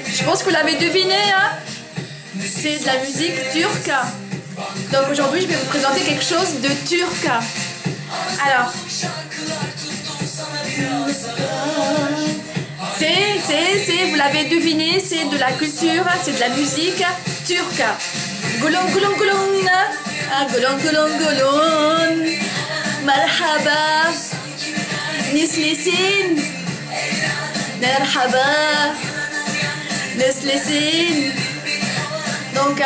Je pense que vous l'avez deviné, hein? C'est de la musique turque. Donc aujourd'hui, je vais vous présenter quelque chose de turc. Alors, vous l'avez deviné, c'est de la culture, c'est de la musique turque. Gulon gulon gulon, gulon gulon gulon, marhaba, nislisin, marhaba, nislisin. Donc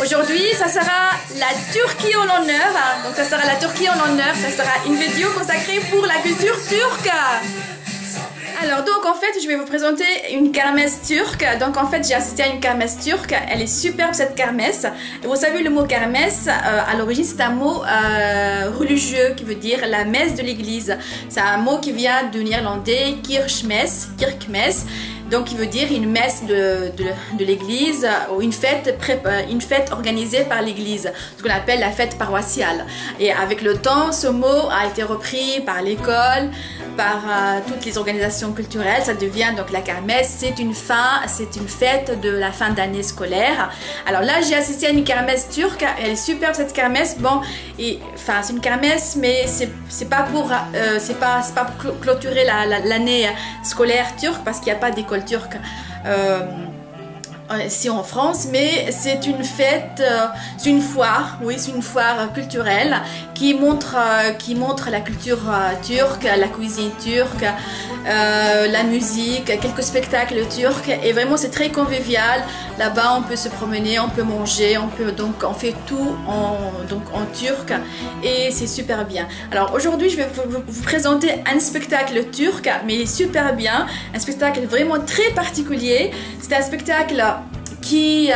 aujourd'hui, ça sera la Turquie en l'honneur. Donc ça sera la Turquie en l'honneur. Ça sera une vidéo consacrée pour la culture turque. Alors donc en fait je vais vous présenter une kermesse turque. Donc en fait j'ai assisté à une kermesse turque. Elle est superbe cette kermesse. Vous savez le mot kermesse à l'origine c'est un mot religieux qui veut dire la messe de l'église. C'est un mot qui vient de néerlandais kirchmesse, kirkmesse. Donc il veut dire une messe de l'église ou une fête organisée par l'église, ce qu'on appelle la fête paroissiale. Et avec le temps, ce mot a été repris par l'école, par toutes les organisations culturelles. Ça devient donc la kermesse, c'est une fête de la fin d'année scolaire. Alors là j'ai assisté à une kermesse turque, elle est superbe cette kermesse. Bon, enfin c'est une kermesse mais c'est pas pour clôturer l'année scolaire turque parce qu'il n'y a pas d'école turque ici en France, mais c'est une fête, c'est une foire, oui, c'est une foire culturelle qui montre la culture turque, la cuisine turque, la musique, quelques spectacles turcs, et vraiment c'est très convivial. Là-bas on peut se promener, on peut manger, on fait tout en turc et c'est super bien. Alors aujourd'hui je vais vous présenter un spectacle turc, mais il est super bien, un spectacle vraiment très particulier. C'est un spectacle qui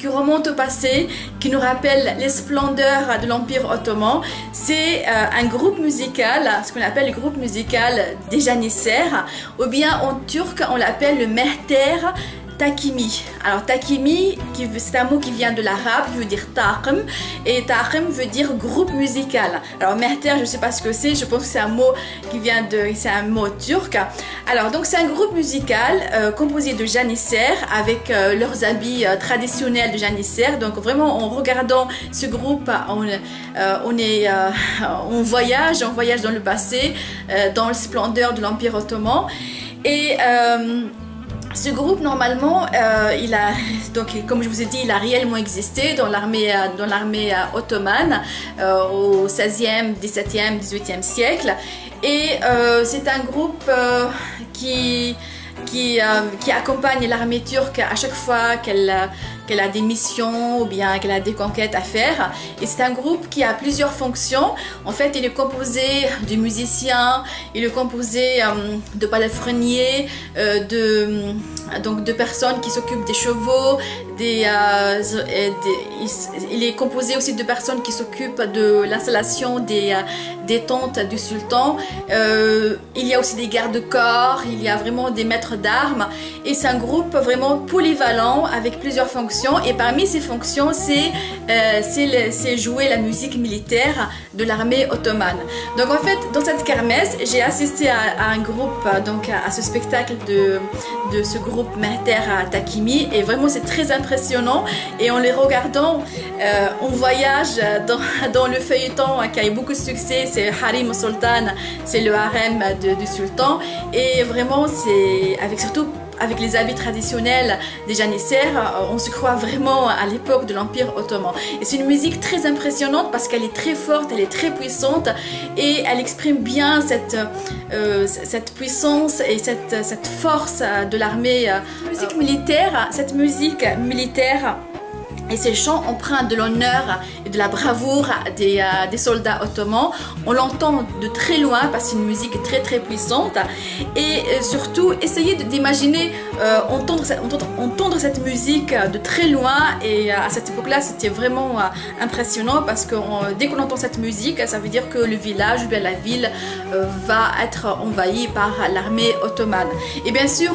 remonte au passé, qui nous rappelle les splendeurs de l'Empire ottoman. C'est un groupe musical, ce qu'on appelle le groupe musical des janissaires, ou bien en turc on l'appelle le Mehter Takimi. Alors Takimi, c'est un mot qui vient de l'arabe, qui veut dire taqm, et taqm veut dire groupe musical. Alors Mehter, je ne sais pas ce que c'est, je pense que c'est un mot c'est un mot turc. Alors donc c'est un groupe musical composé de janissaires avec leurs habits traditionnels de janissaires. Donc vraiment en regardant ce groupe, on voyage dans le passé, dans la splendeur de l'Empire ottoman. Et ce groupe normalement, comme je vous ai dit, il a réellement existé dans l'armée ottomane au 16e, 17e, 18e siècle. Et c'est un groupe qui accompagne l'armée turque à chaque fois qu'elle a des missions ou bien qu'elle a des conquêtes à faire. Et c'est un groupe qui a plusieurs fonctions. En fait, il est composé de musiciens, il est composé de palefreniers, de personnes qui s'occupent des chevaux, il est composé aussi de personnes qui s'occupent de l'installation des tentes du sultan. Il y a aussi des gardes-corps, il y a vraiment des maîtres d'armes. Et c'est un groupe vraiment polyvalent avec plusieurs fonctions. Et parmi ces fonctions, c'est jouer la musique militaire de l'armée ottomane. Donc en fait, dans cette kermesse, j'ai assisté à un groupe, donc à ce spectacle de ce groupe Mehter Takimi, et vraiment c'est très impressionnant. Et en les regardant, on voyage dans le feuilleton qui a eu beaucoup de succès, c'est Harim Sultan, c'est le harem du sultan, et vraiment c'est surtout avec les habits traditionnels des janissaires, on se croit vraiment à l'époque de l'Empire ottoman. Et c'est une musique très impressionnante parce qu'elle est très forte, elle est très puissante, et elle exprime bien cette puissance et cette force de l'armée. Cette musique militaire et ces chants empreints de l'honneur et de la bravoure des soldats ottomans. On l'entend de très loin parce que c'est une musique très très puissante. Et surtout, essayez d'imaginer entendre cette musique de très loin. Et à cette époque-là, c'était vraiment impressionnant parce que dès qu'on entend cette musique, ça veut dire que le village ou bien la ville va être envahi par l'armée ottomane. Et bien sûr,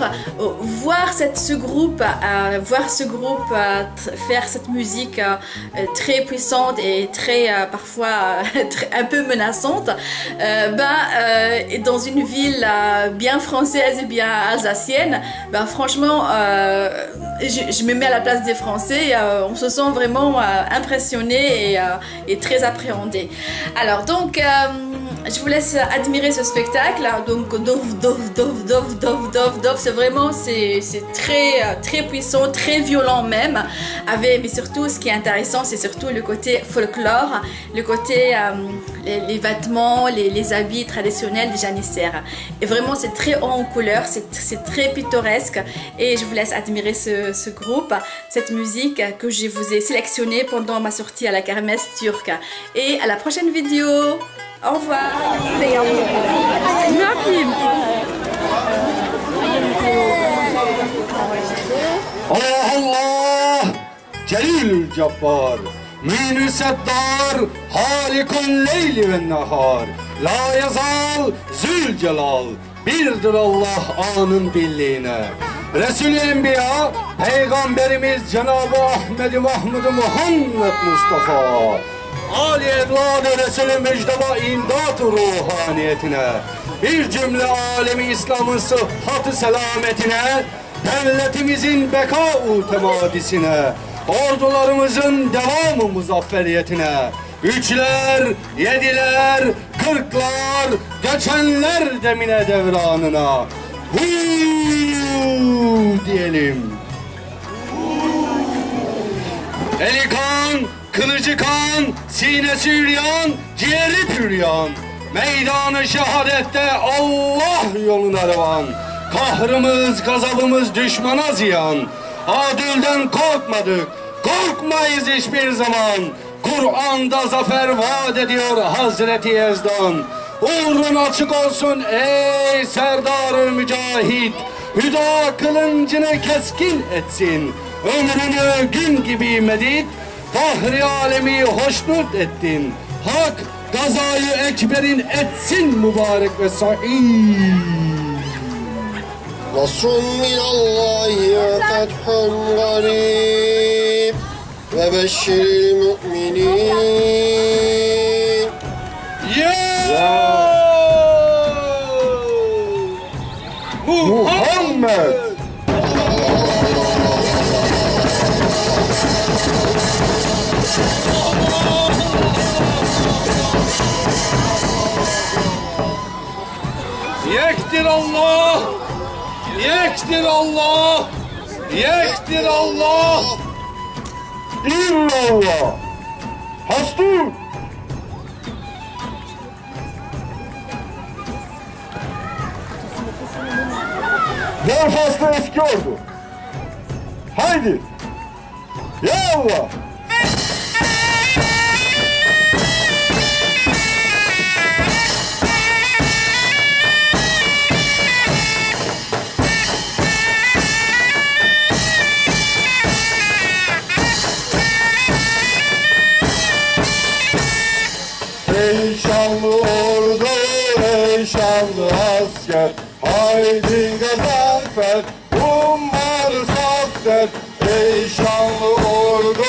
voir ce groupe faire cette musique très puissante violente et très parfois un peu menaçante, dans une ville bien française et bien alsacienne, franchement je me mets à la place des Français, on se sent vraiment impressionné et très appréhendé. Alors donc je vous laisse admirer ce spectacle. Donc Dov, c'est vraiment très puissant, très violent même. Mais surtout ce qui est intéressant, c'est surtout le côté folklore, le côté les vêtements, les habits traditionnels des janissaires. Et vraiment c'est très haut en couleur, c'est très pittoresque et je vous laisse admirer ce groupe, cette musique que je vous ai sélectionnée pendant ma sortie à la kermesse turque. Et à la prochaine vidéo. Au revoir. Ne yapayım? Allah Allah! Celil Cabbar, Münir Settar, Halikun Leyli ve Nahar, La yazal Zülcelal, birdir Allah anın birliğine. Resul-i Enbiya, Peygamberimiz Cenab-ı Ahmed-i Mahmud-u Muhammed Mustafa, Ali evladı Resulü müjdela imdat ruhaniyetine, bir cümle alemi İslam'ın sıhhat-ı selametine, devletimizin beka-u temadisine, ordularımızın devamı muzafferiyetine, üçler, yediler, kırklar, geçenler demine devranına, diyelim. Eli kan, kılıcı kan, sinesi üryan, ciğeri püryan. Meydanı şehadette Allah yoluna revan. Kahrımız, gazabımız düşmana ziyan. Adilden korkmadık, korkmayız hiçbir zaman. Kur'an'da zafer vaat ediyor Hazreti Yezdan. Uğrun açık olsun ey Serdar-ı Mücahit. Hüda kılıncını keskin etsin. Ömrünü gün gibi medit. Fahri alemi hoşnut ettin. Hak gazayı ekberin etsin mübarek ve sa'id. Nasrun minallahi ve fethun garib ve beşşiril mu'minin. Ya Muhammed. Yektir Allah, yektir Allah, yektir Allah, illallah, hastur. Ne faslı eski oldu. Haydi, ya Allah. Ey şanlı ordu, ey şanlı asker, haydi gazanfer, ummanı safter. Ey şanlı ordu,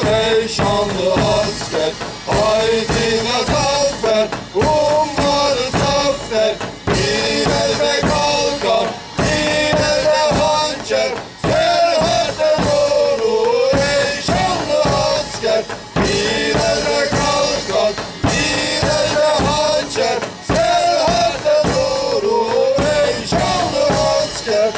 ey şanlı asker, haydi gazanfer, ummanı safter. Bir elde kalkan, bir elde hançer, serherde doğru ey şanlı asker. Bir elde kalkan, serherde doğru ey şanlı asker.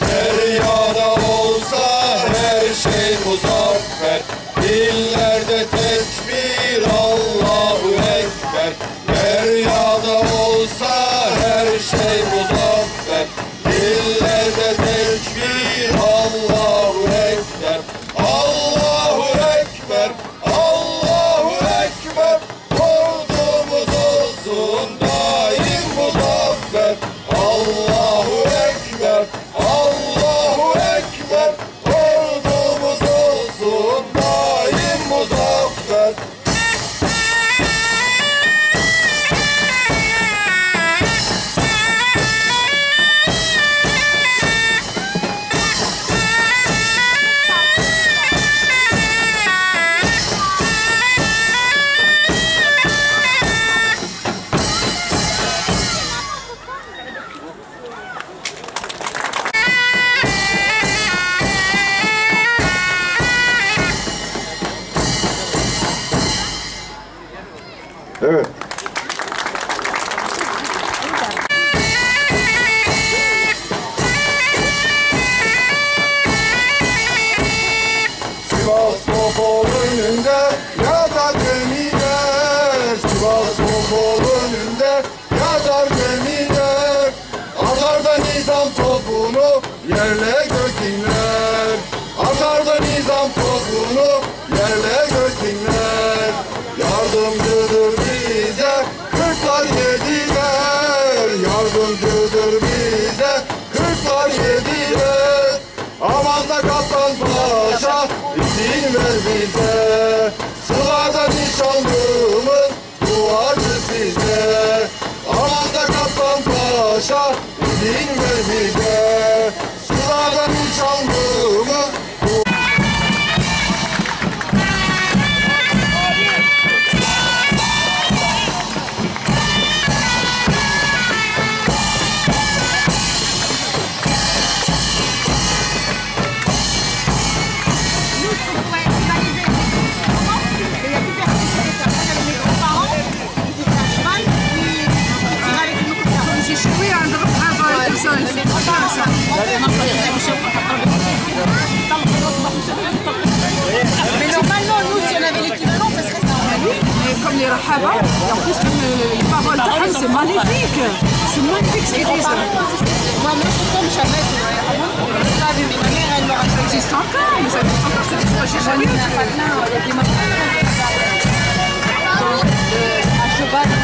Deryada olsa her şey muzaffer, dillerde tekbir Allahu Ekber. Deryada olsa her şey muzaffer, dillerde tekbir Allahu Ekber. Allahu Ekber, Allahu Ekber, ordumuz olsun daim muzaffer. Allahu Ekber, Allahu Ekber, ordumuz olsun atar gemiler, atar da nizam topunu yerle gök inler. Atar da nizam topunu yerle gök inler. Yardımcıdır bize kırklar yediler. Yardımcıdır bize kırklar yediler. Aman da Kaptan Paşa izin ver bize. Sıla'da nişanlımız duacı size. Aman da Kaptan Paşa izin ver bize. Sıla'da nişanlımız Mais normalement, nous, si on avait l'équivalent, ça serait ça. Mais comme les rahaba, et en plus même les paroles d'Ahmed, c'est magnifique. C'est magnifique ce qu'ils disent. Moi, je tombe jamais. Là, mais ma mère, elle me Ça raconte. existe encore, mais ça existe encore, c'est Chez nous, il n'y a pas de nain. Il y a des mamans. À cheval.